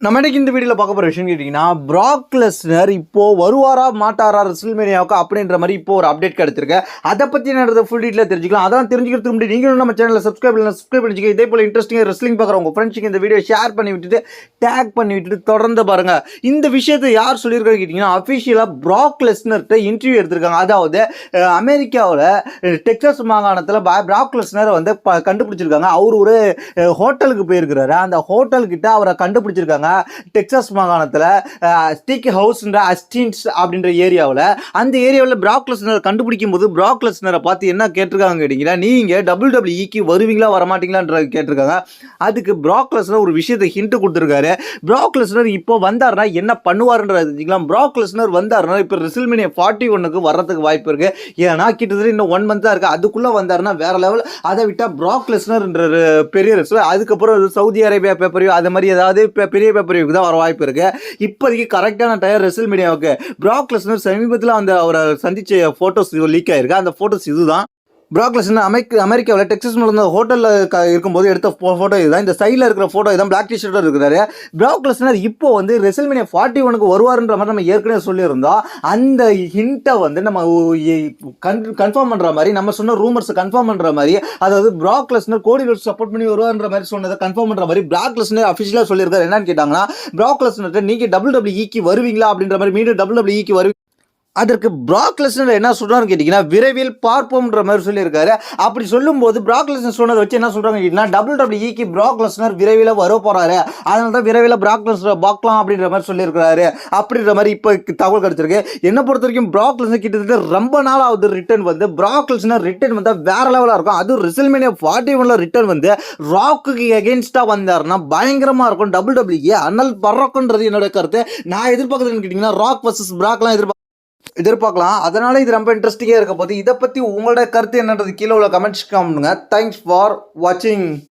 நம்ம இன்னைக்கு இந்த வீடியோவில் பார்க்க போகிற விஷயம் கேட்டிங்கன்னா பிராக் லெஸ்னர் இப்போது வருவாரா மாட்டாரா ரெஸ்ல்மேனியாவுக்கு அப்படின்ற மாதிரி இப்போ ஒரு அப்டேட் கிடைச்சிருக்கு. அதை பற்றி நடந்த ஃபுல் டீட்டெயில் தெரிஞ்சுக்கலாம். அதான் தெரிஞ்சுக்கிறதுக்கு முன்னாடி நீங்களும் நம்ம சேனலில் சப்ஸ்கிரைப் பண்ணிச்சுக்க. இதே போல் இன்ட்ரெஸ்டிங்காக ரெஸ்லிங் பார்க்குற உங்கள் ஃப்ரெண்ட்ஸுக்கு இந்த வீடியோ ஷேர் பண்ணி விட்டுட்டு டேக் பண்ணி விட்டுட்டு தொடர்ந்து பாருங்கள். இந்த விஷயத்தை யார் சொல்லியிருக்காங்க கேட்டிங்கன்னா அஃபிஷியலாக பிராக் லெஸ்னர்கிட்ட இன்டர்வியூ எடுத்திருக்காங்க. அதாவது அமெரிக்காவில் டெக்சாஸ் மாகாணத்தில் பிராக் லெஸ்னரை வந்து கண்டுபிடிச்சிருக்காங்க. அவர் ஒரு ஹோட்டலுக்கு போயிருக்கிறாரு. அந்த ஹோட்டல்கிட்ட அவரை கண்டுபிடிச்சிருக்காங்க. டெக்சாஸ் மாகாணத்தில் ஸ்டீக் ஹவுஸ்ன்ற அஸ்டின்ஸ் அப்படின்ற ஏரியாவில். அந்த ஏரியாவில் பிராக் லெஸ்னர் கண்டுபிடிக்கும் போது பிராக் லெஸ்னரை பார்த்து என்ன கேட்டிருக்காங்க கேட்டிங்கன்னா, நீங்கள் WWE வருவீங்களா வரமாட்டீங்களான்ற கேட்டிருக்காங்க. அதுக்கு பிராக் லெஸ்னர் ஒரு விஷயத்தை ஹிண்ட் கொடுத்துருக்காரு. பிராக் லெஸ்னர் இப்போ வந்தாருன்னா என்ன பண்ணுவாருன்றது தெரிஞ்சுக்கலாம். பிராக் லெஸ்னர் வந்தாருன்னா இப்போ ரெஸ்ல்மேனியா 41க்கு வர்றதுக்கு வாய்ப்பு இருக்குது. ஏன்னா கிட்டத்தட்ட இன்னும் 1 மந்த் தான் இருக்குது. அதுக்குள்ளே வந்தாருன்னா வேற லெவல். அதை விட்டால் பிராக் லெஸ்னர்ன்ற பெரிய ரெஸ்லர். அதுக்கப்புறம் சவுதி அரேபியா பேப்பரையோ அது மாதிரி ஏதாவது பெரிய பேப்பருக்கு தான் வர வாய்ப்பு இருக்கு. இப்போதைக்கு கரெக்டான டயர் ரெஸ்ல்மேனியாவுக்கு. பிராக் லெஸ்னர் சமீபத்தில் அந்த அவரை சந்திச்ச போட்டோஸ் லீக் ஆயிருக்கு. அந்த போட்டோஸ் இதுதான். பிராக் லெஸ்னர் அமெரிக்காவில் டெக்சாஸ் இருந்த ஹோட்டலில் இருக்கும்போது எடுத்த ஃபோட்டோ இதுதான். இந்த சைடில் இருக்கிற ஃபோட்டோ இதுதான். பிளாக் டிஷர்ட்டோட இருக்கிறாரு. பிராக் லெஸ்னர் இப்போ வந்து ரெஸ்ல்மேனியா 41க்கு வருவாருன்ற மாதிரி நம்ம ஏற்கனவே சொல்லியிருந்தோம். அந்த ஹிண்ட்டை வந்து நம்ம கன்ஃபார்ம் பண்ணுற மாதிரி, நம்ம சொன்ன ரூமர்ஸை கன்ஃபார்ம் பண்ணுற மாதிரி, அதாவது பிராக் லெஸ்னர் கோடி சப்போர்ட் பண்ணி வருவார்ன்ற மாதிரி சொன்னதை கன்ஃபார்ம் பண்ணுற மாதிரி பிராக் லெஸ்னர் அஃபிஷியலாக சொல்லியிருக்காரு. என்னன்னு கேட்டாங்கன்னா, பிராக் லெஸ்னர் நீங்கள் WWE வருவீங்களா அப்படின்ற மாதிரி, மீண்டும் WWE வருவீங்க. அதற்கு பிராக் லெஸ்னர் என்ன சொல்கிறான்னு கேட்டிங்கன்னா, விரைவில் பார்ப்போம்ன்ற மாதிரி சொல்லியிருக்காரு. அப்படி சொல்லும்போது பிராக் லெஸ்னர் சொன்னதை வச்சு என்ன சொல்கிறாங்க கேட்டிங்கன்னா, WWE பிராக் லெஸ்னர் விரைவில் வர போகிறாரு. அதனால தான் விரைவில் பிராக் லெஸ்னர் பார்க்கலாம் அப்படின்ற மாதிரி சொல்லியிருக்காரு. அப்படின்ற மாதிரி இப்போ தகவல் கிடச்சிருக்கு. என்னை பொறுத்த வரைக்கும் பிராக் லெஸ்னர் கிட்டத்தட்ட ரொம்ப நாள் ஆகுது ரிட்டர்ன் வந்து. பிராக் லெஸ்னர் ரிட்டர்ன் வந்தால் வேற லெவலாக இருக்கும். அதுவும் ரெஸ்ல்மேனியா 41ல் ரிட்டர்ன் வந்து ராக்குக்கு எகென்ஸ்டாக வந்தாருன்னா பயங்கரமாக இருக்கும். WWE அனல் பறக்குன்றது என்னோட கருத்து. நான் எதிர்பார்க்குறதுன்னு கேட்டிங்கன்னா ராக் வர்சஸ் பிராக்லாம் எதிர்பார்க்கலாம். அதனால இது ரொம்ப இன்ட்ரெஸ்டிங்காக இருக்க போது. இதை பற்றி உங்களோட கருத்து என்னன்றது கீழே உள்ள கமெண்ட்ஸ் பண்ணுங்க. தேங்க்ஸ் ஃபார் வாட்சிங்.